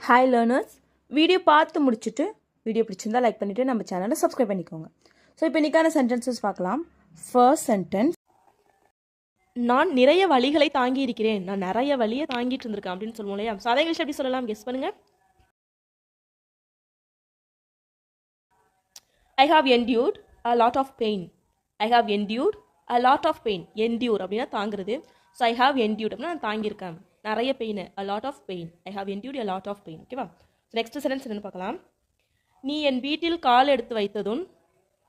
Hi learners, video பார்த்து முடிச்சுட்டு video பிடிச்சிருந்தால் லைக் பண்ணிவிட்டு நம்ம சேனலை சப்ஸ்கிரைப் பண்ணிக்கோங்க. ஸோ இப்போ இன்றைக்கான சென்டென்சஸ் பார்க்கலாம். ஃபர்ஸ்ட் சென்டென்ஸ், நான் நிறைய வழிகளை தாங்கி இருக்கிறேன். நான் நிறைய வழியை தாங்கிட்டு இருந்திருக்கேன் அப்படின்னு சொல்லுவோம் இல்லையா? ஸோ அதை இங்கிலீஷ் எப்படி சொல்லலாம்? கெஸ் பண்ணுங்க. I have endured a lot of pain. I have endured a lot of pain. Endure அப்படின்னா தாங்குறது. ஸோ ஐ ஹாவ் என்டியூர்ட் அப்படின்னா நான் தாங்கியிருக்கேன் நிறைய pain. A lot of pain. I have endured a lot of pain. ஓகேவா? Next sentence என்னன்னு பார்க்கலாம். நீ என் வீட்டில் கால் எடுத்து வைத்ததும்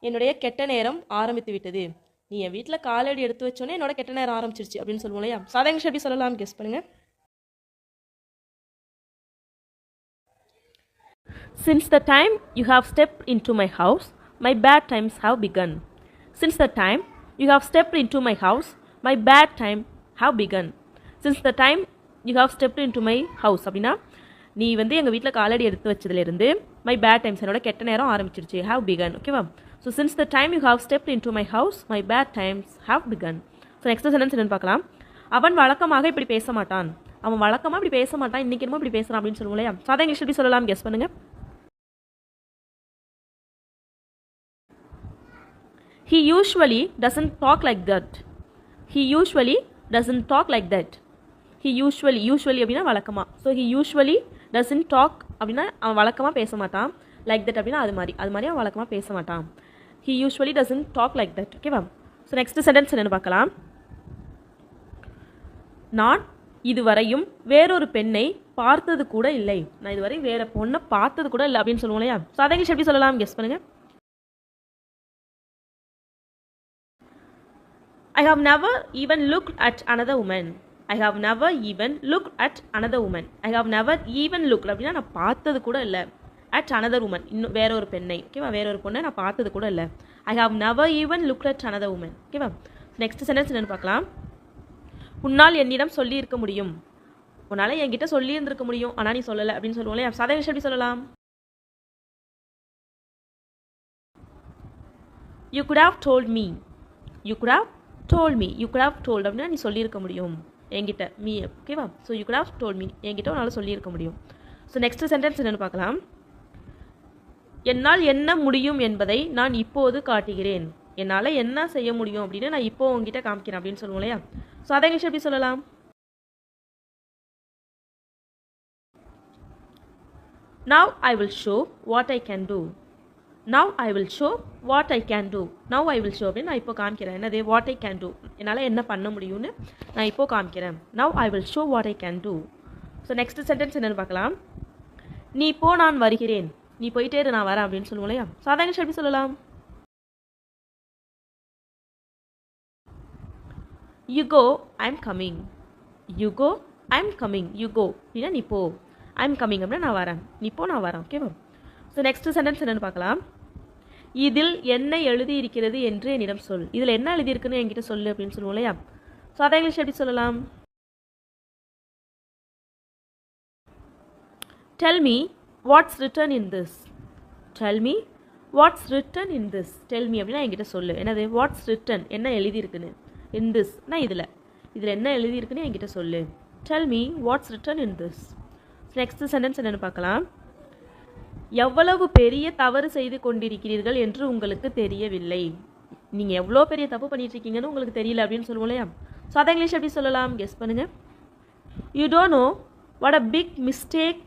என்னுடைய கெட்ட நேரம் ஆரம்பித்து விட்டது. நீ என் வீட்டில் காலடி எடுத்து வச்சோன்னே என்னோட கெட்ட நேரம் ஆரம்பிச்சிருச்சு அப்படின்னு சொல்லுவோம் இல்லையா? சாதா இங்கிலீஷ் எப்படி சொல்லலாம்? கெஸ் பண்ணுங்க. Since the time you have stepped into my house, my bad times have begun. Since the time you have stepped into my house, my bad time have begun. Since the time you have stepped into my house அப்படின்னா நீ வந்து எங்கள் வீட்டில் காலடி எடுத்து வச்சதுலேருந்து my bad times என்னோட கெட்ட நேரம் ஆரம்பிச்சிருச்சு. Have begun. ஓகேவா? So since the time you have stepped into my house my bad times have begun. So next sentence என்னன்னு பார்க்கலாம். அவன் வழக்கமாக இப்படி பேச மாட்டான். அவன் வழக்கமாக இப்படி பேச மாட்டான், இன்னைக்கு என்னமோ இப்படி பேசுகிறான் அப்படின்னு சொல்லுவோம் இல்லையா? சாதா இங்கிலீஷ் எப்படி சொல்லலாம்? கெஸ் பண்ணுங்க. He usually doesn't talk like that. He usually doesn't talk like that. He usually அப்படின்னா வழக்கமாக. So he usually doesn't talk அப்படின்னா அவன் வழக்கமாக பேச மாட்டான். லைக் தட் அப்படின்னா அது மாதிரி அவன் வழக்கமாக பேச மாட்டான். He usually doesn't talk like that. ஓகேவா? ஸோ நெக்ஸ்ட் சென்டென்ஸ் என்னென்னு பார்க்கலாம். நான் இதுவரையும் வேறொரு பெண்ணை பார்த்தது கூட இல்லை. நான் இதுவரை வேற பொண்ணை பார்த்தது கூட இல்லை அப்படின்னு சொல்லுவோம் இல்லையா? ஸோ அதை எப்படி சொல்லலாம்? கெஸ் பண்ணுங்க. I have never even looked at another woman. I have never even looked at another woman. I have never even looked அப்படின்னா நான் பார்த்தது கூட இல்லை. at another woman இன்னும் வேற ஒரு பெண்ணை. ஓகேவா? வேற ஒரு பொண்ணை நான் பார்த்தது கூட இல்லை. I have never even looked at another woman. ஓகேவா? நெக்ஸ்ட் சென்டென்ஸ் என்னன்னு பார்க்கலாம். உன்னால் என்னிடம் சொல்லி இருக்க முடியும். உன்னால் என்கிட்ட சொல்லி இருந்திருக்க முடியும், ஆனால் நீ சொல்லலை அப்படின்னு சொல்லுவோம்ல. சாதா விஷயம் எப்படி சொல்லலாம்? You could have told me. You could have told me. You could have told அப்படின்னா நீ சொல்லியிருக்க முடியும் என்கிட்ட. மீ. ஓகேவா? So you could have told me. என்கிட்ட உன்னால் சொல்லியிருக்க முடியும். ஸோ நெக்ஸ்ட் சென்டென்ஸ் என்னென்னு பார்க்கலாம். என்னால் என்ன முடியும் என்பதை நான் இப்போது காட்டுகிறேன். என்னால் என்ன செய்ய முடியும் அப்படின்னு நான் இப்போ உங்ககிட்ட காமிக்கிறேன் அப்படின்னு சொல்லுவோம் இல்லையா? ஸோ அதை இங்கிலீஷ் எப்படி சொல்லலாம்? Now I will show what I can do. Now I will show what I can do. Now I will show அப்படின்னு நான் இப்போ காமிக்கிறேன். என்னது? what I can do. என்னால் என்ன பண்ண முடியும்னு நான் இப்போ காமிக்கிறேன். Now I will show what I can do. So next sentence என்னென்னு பார்க்கலாம். நீ போ, நான் வருகிறேன். நீ போயிட்டே இரு, நான் வரேன் அப்படின்னு சொல்லுவோம் இல்லையா? சாதா இங்கிலீஷ் எப்படி சொல்லலாம்? You go, I'm coming. You go, I'm coming. You go அப்படின்னா நீ போ. I'm coming அப்படின்னா நான் வரேன். நீ போ, நான் வரேன். ஓகேவா? ஸோ நெக்ஸ்ட் சென்டென்ஸ் என்னென்னு பார்க்கலாம். இதில் என்ன எழுதி இருக்கிறது என்று என்னிடம் சொல். இதில் என்ன எழுதியிருக்குன்னு என்கிட்ட சொல்லு அப்படின்னு சொல்லுவோம் இல்லையா? ஸோ அதை இங்கிலீஷ் எப்படி சொல்லலாம்? Tell me what's written in this. Tell me what's written in this. Tell me அப்படின்னா என்கிட்ட சொல்லு. என்னது? what's written என்ன எழுதியிருக்குன்னு. in this நான் இதில் என்ன எழுதியிருக்குன்னு என்கிட்ட சொல்லு. Tell me what's written in this. Next sentence என்னென்னு பார்க்கலாம். எவ்வளவு பெரிய தவறு செய்து கொண்டிருக்கிறீர்கள் என்று உங்களுக்கு தெரியவில்லை. நீங்கள் எவ்வளோ பெரிய தப்பு பண்ணிட்டு இருக்கீங்கன்னு உங்களுக்கு தெரியல அப்படின்னு சொல்லுவோம் இல்லையா? ஸோ அதை இங்கிலீஷ் எப்படி சொல்லலாம்? கெஸ் பண்ணுங்க. You don't know what a big mistake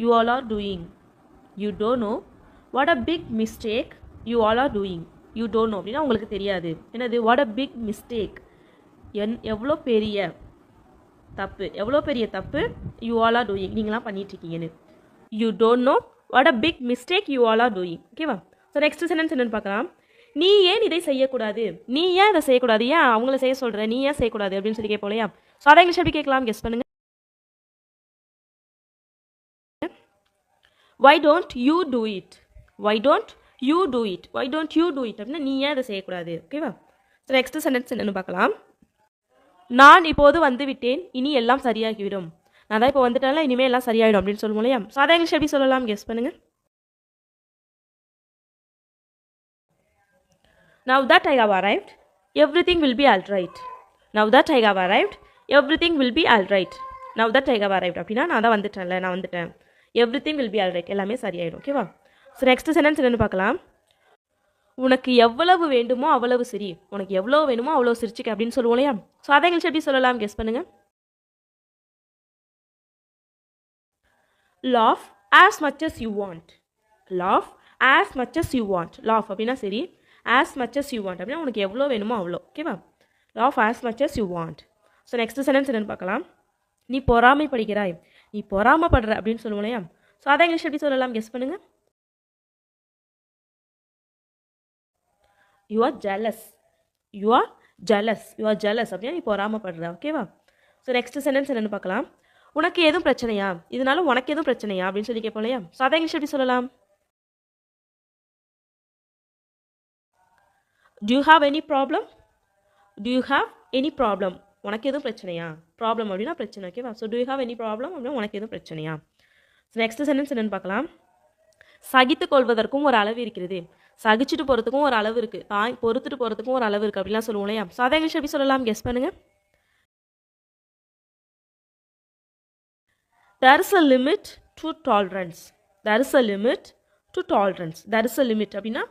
you all are doing. You don't know what a big mistake you all are doing. You don't know அப்படின்னா உங்களுக்கு தெரியாது. என்னது? what a big mistake. எவ்வளோ பெரிய தப்பு you all are doing நீங்களாம் பண்ணிட்டு இருக்கீங்கன்னு. You don't know what a big mistake you all are doing. ஓகேவா? ஸோ நெக்ஸ்ட் சென்டென்ஸ் என்னன்னு பார்க்கலாம். நீ ஏன் இதை செய்யக்கூடாது? நீ ஏன் இதை செய்யக்கூடாது? ஏன் அவங்கள செய்ய சொல்கிற? நீ ஏன் செய்யக்கூடாது அப்படின்னு சொல்லி கேட்போம் இல்லையா? ஸோ அதை இங்கிலீஷ் எப்படி கேட்கலாம்? கெஸ் பண்ணுங்க. Why don't you do it? Why don't you do it? Why don't you do it அப்படின்னா நீ ஏன் இதை செய்யக்கூடாது? ஓகேவா? ஸோ நெக்ஸ்ட் சென்டென்ஸ் என்னென்னு பார்க்கலாம். நான் இப்போது வந்து விட்டேன், இனி எல்லாம் சரியாகிவிடும். நான் தான் இப்போ வந்துட்டால இனிமேல் எல்லாம் சரியாயிடும் அப்படின்னு சொல்லுவோம் இல்லையா? சாதா இங்கிலீஷ் எப்படி சொல்லலாம்? கெஸ் பண்ணுங்க. Now that I have arrived, everything will be all right. Now that I have arrived, everything will be all right. Now that I have arrived அப்படின்னா நான் தான் வந்துட்டேன்ல, நான் வந்துட்டேன், எவ்ரிதிங் வில் பி ஆல்ரைட், எல்லாமே சரியாயிடும். ஓகேவா? ஸோ நெக்ஸ்ட் சென்டென்ஸ் என்னன்னு பார்க்கலாம். உனக்கு எவ்வளவு வேண்டுமோ அவ்வளவு சரி, உனக்கு எவ்வளோ வேணுமோ அவ்வளோ சிரிச்சுக்க அப்படின்னு சொல்லுவோம் இல்லையா? ஸோ அதை இங்கிலீஷ் எப்படி சொல்லலாம், கெஸ் பண்ணுங்க. laugh as much as you want. laugh as much as you want. laugh அப்படின்னா சரி, as much as you want அப்படின்னா உனக்கு எவ்வளோ வேணுமோ அவ்வளோ. ஓகேவா? laugh as much as you want. So next sentence என்னன்னு பார்க்கலாம். நீ பொறாமைப்படுகிறாய், நீ பொறாமைப்படுற அப்படின்னு சொல்லுவோம் இல்லையா? ஸோ அதை இங்கிலீஷ் எப்படி சொல்லலாம், கெஸ் பண்ணுங்க. you are jealous. you are jealous. you are jealous அப்படின்னா நீ பொறாமைப்படுற. ஓகேவா? ஸோ நெக்ஸ்ட் சென்டென்ஸ் என்னன்னு பார்க்கலாம். உனக்கு எதுவும் பிரச்சனையா, இதனால உனக்கு எதுவும் பிரச்சனையா அப்படின்னு சொல்லி கேட்போம் இல்லையா? ஸோ அதை இங்கிலீஷ் எப்படி சொல்லலாம். do you have any problem. do you have any problem. உனக்கு எதுவும் பிரச்சனையா, ப்ராப்ளம் அப்படின்னா பிரச்சனை. ஓகேவா? So do you have any problem அப்படின்னா உனக்கு எதுவும் பிரச்சனையா. ஸோ நெக்ஸ்ட் சென்டென்ஸ் என்னன்னு பார்க்கலாம். சகித்து கொள்வதற்கும் ஒரு அளவு இருக்கிறது, சகிச்சுட்டு போகிறதுக்கும் ஒரு அளவு இருக்குது, பொறுத்துட்டு போகிறதுக்கும் ஒரு அளவு இருக்குது அப்படிலாம் சொல்லுவோம் இல்லையா? ஸோ அதை இங்கிலீஷ் எப்படி சொல்லலாம், கெஸ் பண்ணுங்க. there is a limit to tolerance. there is a limit to tolerance. there is a limit அப்படின்னா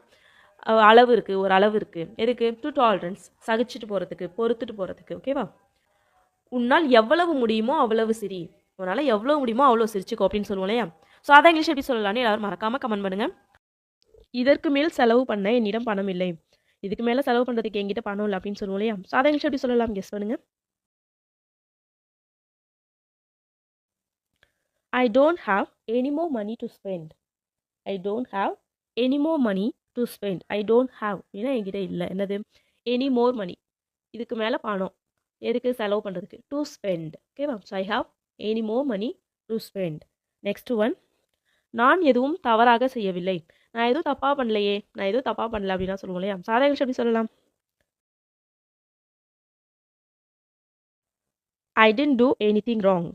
அளவு இருக்குது, ஒரு அளவு இருக்குது. எதுக்கு? டு டாலரன்ஸ், சகிச்சுட்டு போகிறதுக்கு, பொறுத்துட்டு போகிறதுக்கு. ஓகேவா? உன்னால் எவ்வளவு முடியுமோ அவ்வளவு சரி, உன்னால் எவ்வளோ முடியுமோ அவ்வளோ சிரிச்சுக்கோ அப்படின்னு சொல்லுவோம் இல்லையா? ஸோ அதை இங்கிலீஷ் எப்படி சொல்லலாம்னு எல்லாரும் மறக்காமல் கமெண்ட் பண்ணுங்கள். இதற்கு மேல் செலவு பண்ண என்னிடம் பணம் இல்லை, இதுக்கு மேலே செலவு பண்ணுறதுக்கு என்கிட்ட பணம் இல்லை அப்படின்னு சொல்லுவோம் இல்லையா? ஸோ அதை இங்கிலீஷ் எப்படி சொல்லலாம், கெஸ் பண்ணுங்கள். I don't have any more money to spend. I don't have any more money to spend. I don't have அப்படின்னா என்கிட்ட இல்லை, என்னது? any more money, இதுக்கு மேலே பணம், எதுக்கு? செலவு பண்ணுறதுக்கு, to spend. ஓகேவா? So I have any more money to spend. Next one, நான் எதுவும் தவறாக செய்யவில்லை, நான் எதுவும் தப்பாக பண்ணலையே, நான் எதுவும் தப்பாக பண்ணல அப்படின்னா சொல்லுவோம் இல்லையா? சாதா இங்கிலீஷ் எப்படி சொல்லலாம். I didn't do anything wrong.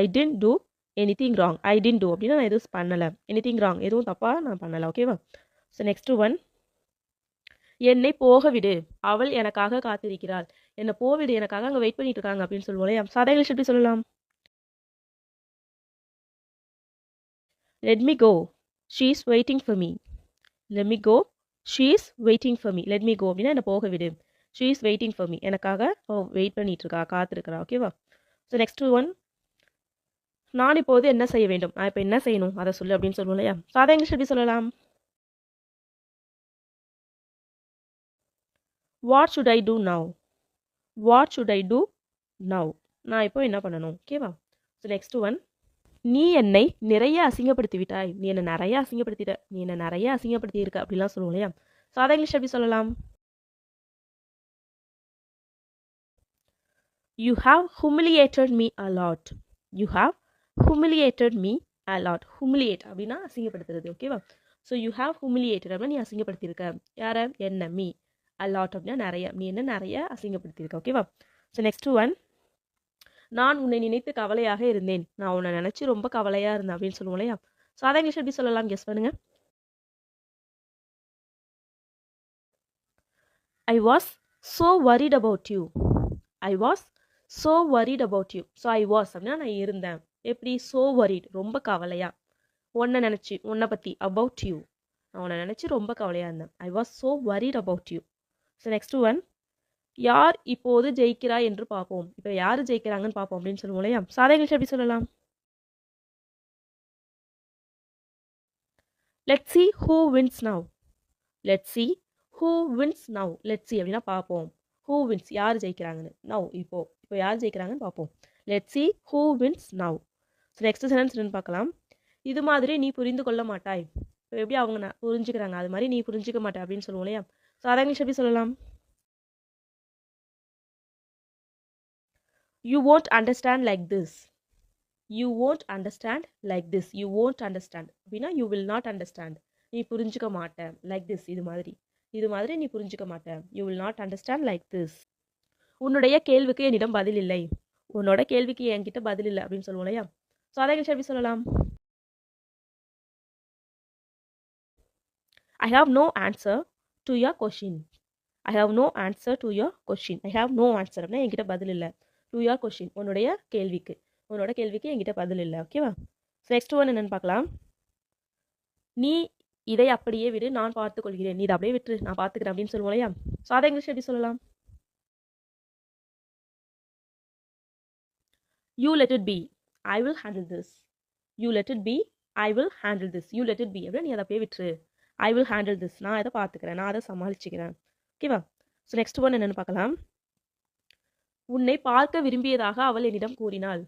I didn't do anything wrong. I didn't do அப்படின்னா நான் எதுவும் பண்ணலை, anything wrong எதுவும் தப்பாக நான் பண்ணலை. ஓகேவா? ஸோ நெக்ஸ்ட் ஒன், என்னை போக விடு, அவள் எனக்காக காத்திருக்கிறாள், என்னை போவிடு, எனக்காக அங்கே வெயிட் பண்ணிட்டு இருக்காங்க அப்படின்னு சொல்லுவோம் இல்லையா? சாதா இங்கிலீஷ் எப்படி சொல்லலாம். let me go, she is waiting for me. let me go, she is waiting for me. let me go அப்படின்னா என்னை போக விடு, she is waiting for me எனக்காக வெயிட் பண்ணிட்டு இருக்கா, காத்திருக்கிறா. ஓகேவா? ஸோ நெக்ஸ்ட் ஒன், நான் இப்போது என்ன செய்ய வேண்டும், நான் இப்போ என்ன செய்யணும் அதை சொல்லு அப்படின்னு சொல்லுவோம் இல்லையா? சாதா இங்கிலீஷ் எப்படி சொல்லலாம். What should I do now. What should I do now, நான் இப்போ என்ன பண்ணணும். ஓகேவா? ஸோ நெக்ஸ்ட் ஒன், நீ என்னை நிறைய அசிங்கப்படுத்தி விட்டாய், நீ என்னை நிறைய அசிங்கப்படுத்திட்ட, நீ என்னை நிறைய அசிங்கப்படுத்தி இருக்க அப்படிலாம் சொல்லுவோம் இல்லையா? சாதா இங்கிலீஷ் எப்படி சொல்லலாம். you have humiliated me a lot. you have humiliated me a lot. humiliate அப்படின்னா அசிங்கப்படுத்துறது. ஓகேவா? ஸோ you have humiliated அப்படின்னா நீ அசிங்கப்படுத்தியிருக்க, யாரை? என்ன? மீ. a lot அப்படின்னா நிறைய, நீ என்ன நிறைய அசிங்கப்படுத்தியிருக்க. ஓகேவா? ஸோ நெக்ஸ்ட் ஒன், நான் உன்னை நினைத்து கவலையாக இருந்தேன், நான் உன்னை நினச்சி ரொம்ப கவலையாக இருந்தேன் அப்படின்னு சொல்லுவோம் இல்லையா? ஸோ அதை இங்கிலீஷ் எப்படி சொல்லலாம், கெஸ் பண்ணுங்க. I was so worried about you. I was so worried about you. So I was அப்படின்னா நான் இருந்தேன், எப்படி? so worried ரொம்ப கவலையா, உன்னை நினச்சி, உன்னை பற்றி, about you, நான் உன்னை நினச்சி ரொம்ப கவலையாக இருந்தேன். I was so worried about you. So next one, யார் இப்போது ஜெயிக்கிறா என்று பார்ப்போம், இப்போ யார் ஜெயிக்கிறாங்கன்னு பார்ப்போம் அப்படின்னு சொல்லுவோம் இல்லையா? சாதா இங்கிலீஷ் எப்படி சொல்லலாம். let's see who wins now. let's see who wins now. let's see அப்படின்னா பார்ப்போம், who wins யார் ஜெயிக்கிறாங்கன்னு, now இப்போ யார் ஜெயிக்கிறாங்கன்னு பார்ப்போம். let's see who wins now. So next sentence என்னன்னு பார்க்கலாம். இது மாதிரி நீ புரிந்து கொள்ள மாட்டாய், இப்போ எப்படி அவங்க புரிஞ்சுக்கிறாங்க அது மாதிரி நீ புரிஞ்சிக்க மாட்டே அப்படின்னு சொல்லுவோம் இல்லையா? ஸோ அதை இங்கிலீஷ் எப்படி சொல்லலாம். you won't understand like this. you won't understand like this. you won't understand அப்படின்னா you will not understand, நீ புரிஞ்சுக்க மாட்டே. like this இது மாதிரி நீ புரிஞ்சுக்க மாட்டே. you will not understand like this. உன்னுடைய கேள்விக்கு என்னிடம் பதில் இல்லை, உன்னோட கேள்விக்கு என்கிட்ட பதில் இல்லை அப்படின்னு சொல்லுவோம் இல்லையா? ஸோ அதை இங்கிலீஷ் எப்படி சொல்லலாம். I have no answer to your question. I have no answer to your question. I have no answer அப்படின்னா என்கிட்ட பதில் இல்லை, to your question உன்னோட கேள்விக்கு என்கிட்ட பதில் இல்லை. ஓகேவா? நெக்ஸ்ட் ஒன் என்னன்னு பார்க்கலாம். நீ இதை அப்படியே விடு, நான் பார்த்துக் கொள்கிறேன். நீ இதை அப்படியே விட்டு நான் பார்த்துக்கிறேன் அப்படின்னு சொல்லுவோம் இல்லையா? ஸோ அதை இங்கிலீஷ் எப்படி சொல்லலாம்? You let it be, I will handle this. You let it be, I will handle this. You let it be அப்படியே நீ அதை அப்படியே விட்டுரு. ஐ வில் ஹேண்டில் திஸ், நான் அதை பார்த்துக்கிறேன், நான் அதை சமாளிச்சுக்கிறேன். ஓகேவா? ஸோ நெக்ஸ்ட் ஒன் என்னென்னு பார்க்கலாம். உன்னை பார்க்க விரும்பியதாக அவள் என்னிடம் கூறினாள்.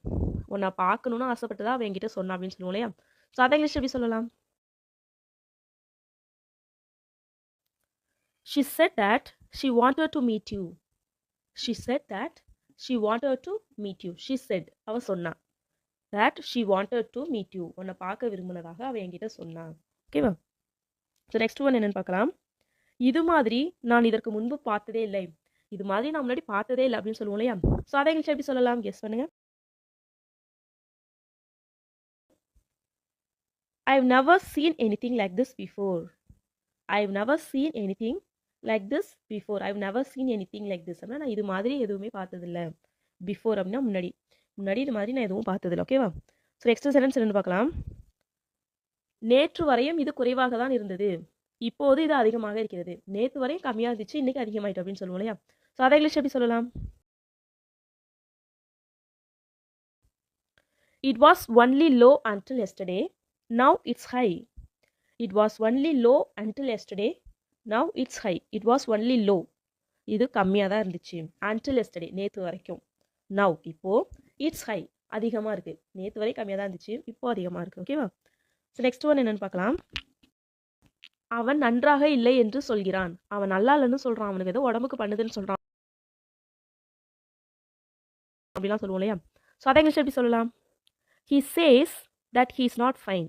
உன்னை பார்க்கணும்னு ஆசைப்பட்டதா அவள் என்கிட்ட சொன்னா அப்படின்னு சொல்லுவோம் இல்லையா? ஸோ அதை இங்கிலீஷ் எப்படி சொல்லலாம்? She said that she wanted to meet you. She said that she wanted to meet you. She said, அவ சொன்னா. That she wanted to meet you. உன்னை பார்க்க விரும்பினதாக அவ என்கிட்ட சொன்னா. ஓகேவா? ஸோ நெக்ஸ்ட் ஒன் என்னன்னு பார்க்கலாம். இது மாதிரி நான் இதற்கு முன்பு பார்த்ததே இல்லை. இது மாதிரி நான் முன்னாடி பார்த்ததே இல்லை அப்படின்னு சொல்லுவோம் இல்லையா? ஸோ அதை இங்கிலீஷ் எப்படி சொல்லலாம்? கெஸ் பண்ணுங்க. I've never seen anything like this before. I've never seen anything like this before. I've never seen anything like this. அப்படின்னா நான் இது மாதிரி எதுவுமே பார்த்ததில்லை. பிஃபோர் அப்படின்னா முன்னாடி, முன்னாடி இது மாதிரி நான் எதுவும் பார்த்ததில்லை. ஓகேவா? ஸோ நெக்ஸ்ட் சென்டென்ஸ் என்னன்னு பார்க்கலாம். நேற்று வரையும் இது குறைவாக தான் இருந்தது, இப்போது இது அதிகமாக இருக்கிறது. நேற்று வரையும் கம்மியாக இருந்துச்சு, இன்னைக்கு அதிகமாயிட்டு அப்படின்னு சொல்லுவோம் இல்லையா? ஸோ அதை இங்கிலீஷ் எப்படி சொல்லலாம்? It was only low until yesterday. Now it's high. It was only low until yesterday. Now it's high. It was only low. இது கம்மியாக தான் இருந்துச்சு. Until yesterday, நேற்று வரைக்கும். Now, இப்போ it's high. அதிகமாக இருக்குது. நேற்று வரை கம்மியாக தான் இருந்துச்சு, இப்போ அதிகமாக இருக்குது. ஓகேவா? ஸோ நெக்ஸ்ட் ஒன் என்னன்னு பார்க்கலாம். அவன் நன்றாக இல்லை என்று சொல்கிறான். அவன் நல்லா இல்லைன்னு சொல்கிறான். அவனுக்கு ஏதோ உடம்புக்கு பண்ணுதுன்னு சொல்கிறான் அப்படிலாம் சொல்லுவோம் இல்லையா? ஸோ அதை இங்கிலீஷ் எப்படி சொல்லலாம்? He says that he is not fine.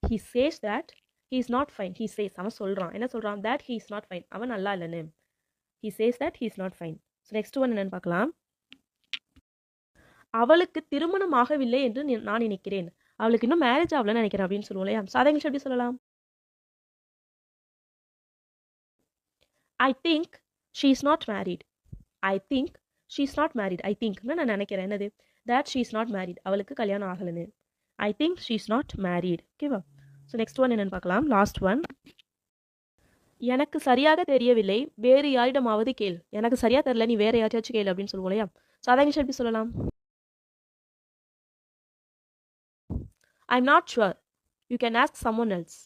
He says that he is not fine. He says, அவன் சொல்கிறான். என்ன சொல்கிறான்? That he is not fine. அவன் நல்லா இல்லைன்னு. He says that he is not fine. So next one என்னன்னு பார்க்கலாம். அவளுக்கு திருமணம் ஆகவில்லை என்று நான் நினைக்கிறேன். அவளுக்கு இன்னும் மேரேஜ் ஆகலன்னு நினைக்கிறேன் அப்படின்னு சொல்லுவோம் இல்லையா? ஸோ அதை இங்கிலீஷ் எப்படி சொல்லலாம்? I think she is not married. I think she is not married. I think நான் நினைக்கிறேன். என்னது? That she is not married. அவளுக்கு கல்யாணம் ஆகலன்னு. I think she is not married. ஓகேவா? ஸோ நெக்ஸ்ட் ஒன் என்னன்னு பார்க்கலாம். Last one. எனக்கு சரியாக தெரியவில்லை, வேறு யாரிடமாவது கேள். எனக்கு சரியாக தெரியல, நீ வேற யாரையாச்சும் கேள் அப்படின்னு சொல்லுவோம் இல்லையா? ஸோ அதை இங்கிலீஷ் எப்படி சொல்லலாம்? I'm not sure. You can ask someone else.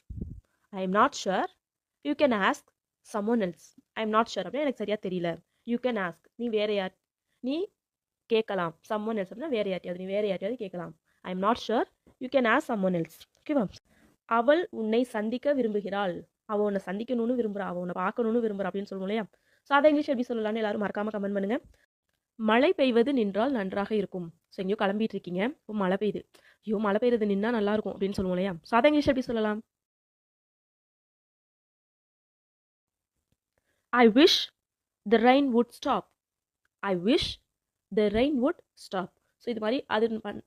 I'm not sure. You can ask someone else. I'm not sure அப்படின்னா எனக்கு சரியாக தெரியல. You can ask. நீ வேற யார், நீ கேட்கலாம். someone else அப்படின்னா வேற யார்ட்டையாவது, நீ வேற யார்ட்டையாவது கேட்கலாம். I'm not sure. You can ask someone else. ஓகேவா? அவள் உன்னை சந்திக்க விரும்புகிறாள். அவள் உன்னை சந்திக்கணும்னு விரும்புகிறா, அவள் உன்னை பார்க்கணும்னு விரும்புகிறா அப்படின்னு சொல்லுவோம் இல்லையா? ஸோ அதை இங்கிலீஷ் எப்படி சொல்லலாம்னு எல்லாரும் மறக்காமல் கமெண்ட் பண்ணுங்கள். மழை பெய்வது நின்றால் நன்றாக இருக்கும். ஸோ எங்கேயோ கிளம்பிட்டு இருக்கீங்க, இப்போ மழை பெய்யுது. ஐயோ மழை பெய்யுறது நின்னா நல்லா இருக்கும் அப்படின்னு சொல்லுவோம் இல்லையா? ஸோ அதை இங்கிலீஷ் எப்படி சொல்லலாம்? I wish the rain would stop. I wish the rain would stop. So இது மாதிரி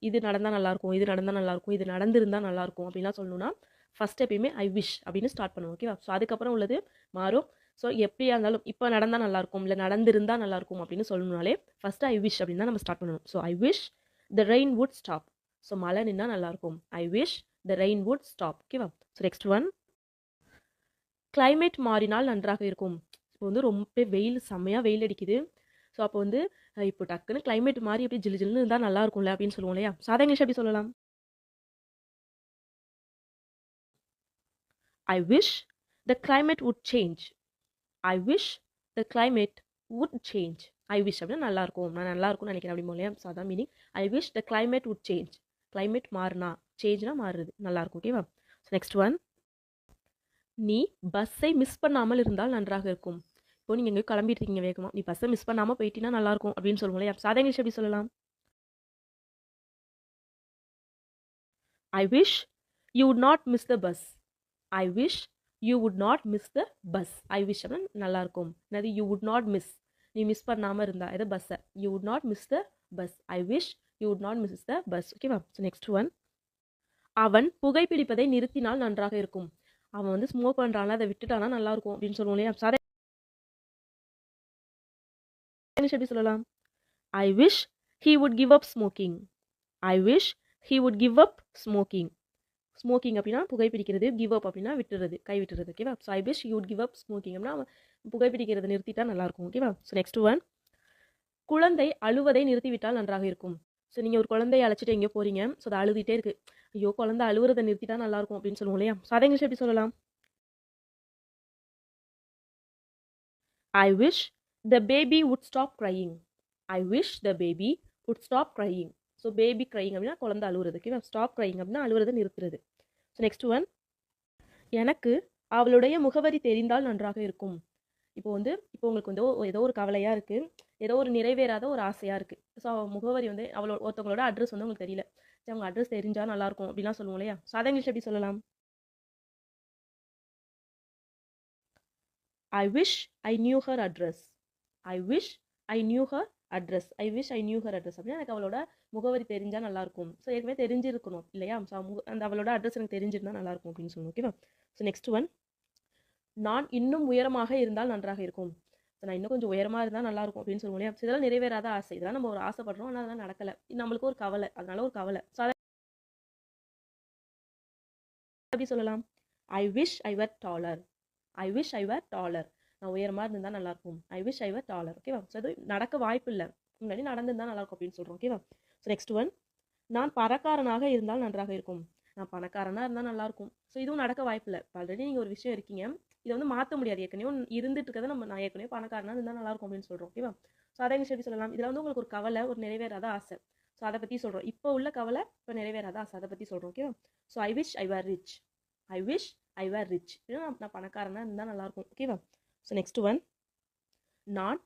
இது நடந்தால் நல்லாயிருக்கும், இது நடந்தால் நல்லாயிருக்கும், இது நடந்திருந்தால் நல்லாயிருக்கும் அப்படின்லாம் சொல்லணும்னா ஃபஸ்ட் எப்பயுமே ஐ விஷ் அப்படின்னு ஸ்டார்ட் பண்ணுவோம். ஓகேவா? ஸோ அதுக்கப்புறம் உள்ளது மாறும். ஸோ எப்படியா இருந்தாலும் இப்போ நடந்தால் நல்லாயிருக்கும், இல்லை நடந்திருந்தால் நல்லாயிருக்கும் அப்படின்னு சொல்லணும்னாலே ஃபஸ்ட்டு ஐ விஷ் அப்படின்னு தான் நம்ம ஸ்டார்ட் பண்ணணும். So I wish the rain would stop. So மழை நின்னா நல்லாயிருக்கும். I wish the rain would stop. ஓகேவா? So next one. கிளைமேட் மாறினால் நன்றாக இருக்கும். இப்போ வந்து ரொம்ப வெயில், செம்மையாக வெயில் அடிக்குது. ஸோ அப்போ வந்து இப்போ டக்குன்னு கிளைமேட் மாறி எப்படி ஜில்லு ஜில்லுன்னு இருந்தால் நல்லா இருக்கும்ல அப்படின்னு சொல்லுவோம் இல்லையா? ஸோ அதை இங்கிலீஷ் எப்படி சொல்லலாம்? I wish the climate would change. I wish the climate would change. I wish அப்படின்னா நல்லா இருக்கும், நான் நல்லா இருக்கும்னு நினைக்கிறேன் அப்படி இல்லையா? ஸோ அதான் meaning. I wish the climate would change. climate மாறினா, சேஞ்ச்னா மாறுறது, நல்லா இருக்கும். ஓகேவா? So next one. நீ பஸ்ஸை மிஸ் பண்ணாமல் இருந்தால் நன்றாக இருக்கும். இப்போ நீங்கள் எங்கேயும் கிளம்பிட்டு இருக்கீங்க வேகமாக, நீ பஸ்ஸை மிஸ் பண்ணாமல் போயிட்டீங்கன்னா நல்லாயிருக்கும் அப்படின்னு சொல்லுவோம் இல்லையா? ஸோ அதை இங்கிலீஷ் எப்படி சொல்லலாம்? I wish you would not miss the bus. I wish you would not miss the bus. I wish அப்படின்னா நல்லா இருக்கும். என்னது? You would not miss, நீ மிஸ் பண்ணாமல் இருந்தா எதை? பஸ்ஸை. You would not miss the bus. I wish you would not miss the bus. ஓகேவா? So next one. அவன் புகைப்பிடிப்பதை நிறுத்தினால் நன்றாக இருக்கும். அவன் வந்து ஸ்மோக் பண்ணுறானா, அதை விட்டுட்டானா நல்லா இருக்கும் அப்படின்னு சொல்லுவோம் இல்லையா? ஸோ அதை எப்படி சொல்லலாம்? I wish he would give up smoking. I wish he would give up smoking. Smoking அப்படின்னா புகைப்பிடிக்கிறது, கிவ் அப் அப்படின்னா விட்டுறது, கை விட்டுறது. ஓகேவா? So I wish you would give up smoking அப்படின்னா புகைப்பிடிக்கிறத நிறுத்திட்டா நல்லாயிருக்கும். ஓகேவா? ஸோ நெக்ஸ்ட் ஒன், குழந்தை அழுவதை நிறுத்திவிட்டால் நன்றாக இருக்கும். ஸோ நீங்கள் ஒரு குழந்தைய அழைச்சிட்டு எங்கேயோ போகிறீங்க, ஸோ அது அழுதுகிட்டே இருக்குது, ஐயோ குழந்தை அழுவுறதை நிறுத்திட்டா நல்லாயிருக்கும் அப்படின்னு சொல்லுவோம் இல்லையா? ஸோ அதை இங்கிலீஷ் எப்படி சொல்லலாம்? I wish the baby would stop crying. I wish the baby would stop crying. So baby crying அப்படின்னா குழந்தை அழுவுறது. ஓகேவா? ஸ்டாப் க்ரையிங் அப்படின்னா அழுவுறதை நிறுத்துறது. ஸோ நெக்ஸ்ட் ஒன், எனக்கு அவளுடைய முகவரி தெரிந்தால் நன்றாக இருக்கும். இப்போ உங்களுக்கு ஏதோ ஒரு கவலையாக இருக்குது, ஏதோ ஒரு நிறைவேறாத ஒரு ஆசையாக இருக்குது. ஸோ முகவரி ஒருத்தவங்களோட அட்ரஸ் உங்களுக்கு தெரியல, சரி அவங்க அட்ரஸ் தெரிஞ்சால் நல்லாயிருக்கும் அப்படிலாம் சொல்லுவோம் இல்லையா? ஸோ அதை இங்கிலீஷ் எப்படி சொல்லலாம்? I wish I knew her address. I wish I knew her address. I wish I knew her address அப்படின்னா எனக்கு அவளோட முகவரி தெரிஞ்சால் நல்லாயிருக்கும். ஸோ ஏற்கனவே தெரிஞ்சிருக்கணும் இல்லையா? ஸோ அந்த அவளோட அட்ரஸ் எனக்கு தெரிஞ்சிருந்தால் நல்லாயிருக்கும் அப்படின்னு சொல்லணும். ஓகேவா? ஸோ நெக்ஸ்ட் ஒன், நான் இன்னும் உயரமாக இருந்தால் நன்றாக இருக்கும். ஸோ நான் இன்னும் கொஞ்சம் உயரமாக இருந்தால் நல்லாயிருக்கும் அப்படின்னு சொல்லுவோம் இல்லையா? ஸோ இதெல்லாம் நிறைவேறாத ஆசை, இதெல்லாம் நம்ம ஒரு ஆசைப்படுறோம், ஆனால் அதெல்லாம் நடக்கலை, நம்மளுக்கு ஒரு கவலை, அதனால ஒரு கவலை. ஸோ அதை எப்படி சொல்லலாம்? I wish I were taller. I wish I were taller. நான் உயரமாக இருந்திருந்தால் நல்லாயிருக்கும். I wish I were taller. ஓகேவா? ஸோ அது நடக்க வாய்ப்பு இல்லை, முன்னாடி நடந்திருந்தால் நல்லாயிருக்கும் அப்படின்னு சொல்கிறோம். ஓகேவா? ஸோ நெக்ஸ்ட் ஒன், நான் பணக்காரனாக இருந்தால் நன்றாக இருக்கும். நான் பணக்காரனாக இருந்தால் நல்லாயிருக்கும். ஸோ இதுவும் நடக்க வாய்ப்பு இல்லை. ஆல்ரெடி நீங்கள் ஒரு விஷயம் இருக்கீங்க, இதை மாற்ற முடியாது, ஏற்கனவே இருந்துட்டு இருக்கிறத நான் ஏற்கனவே பணக்காரனாக இருந்தால் நல்லாயிருக்கும் அப்படின்னு சொல்கிறோம். ஓகேவா? ஸோ அதை எப்படி சொல்லலாம்? இதில் உங்களுக்கு ஒரு கவலை, ஒரு நிறைவேறாத ஆசை, ஸோ அதை பற்றி சொல்கிறோம். இப்போ உள்ள கவலை, இப்போ நிறைவேறாத ஆசை, அதை பற்றி சொல்கிறோம். ஓகேவா? So I wish I were rich. I wish I were rich. நான் பணக்காரனாக இருந்தால் நல்லாயிருக்கும். ஓகேவா? ஸோ நெக்ஸ்ட் ஒன், நான்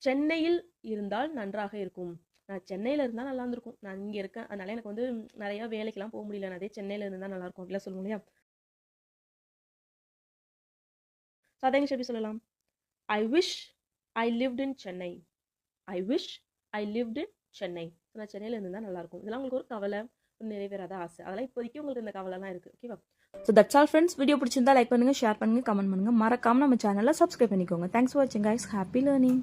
சென்னையில் இருந்தால் நன்றாக இருக்கும். நான் சென்னையில் இருந்தால் நல்லா இருந்திருக்கும், நான் இங்கே இருக்கேன், அதனால எனக்கு நிறையா வேலைக்கெல்லாம் போக முடியல, நான் அதே சென்னையில் இருந்தால் நல்லாயிருக்கும் அப்படிலாம் சொல்லுவோம் இல்லையா? ஸோ அதை எப்படி சொல்லலாம்? I wish I lived in Chennai. I wish I lived in Chennai. நான் சென்னையில் இருந்தால் நல்லாயிருக்கும். இதெல்லாம் உங்களுக்கு ஒரு கவலை, ஒரு நிறைவேறாத ஆசை, அதெல்லாம் இப்போதைக்கு உங்களுக்கு இந்த கவலைலாம் இருக்குது. ஓகேவா? So that's all friends. Video பிடிச்சிருந்தா லைக் பண்ணுங்கள், ஷேர் பண்ணுங்கள், கமெண்ட் பண்ணுங்கள். மறக்காமல் நம்ம சேனலை சப்ஸ்கிரைப் பண்ணிக்கோங்க. தேங்க்ஸ் ஃபார் வாட்சிங் கைஸ். Happy learning.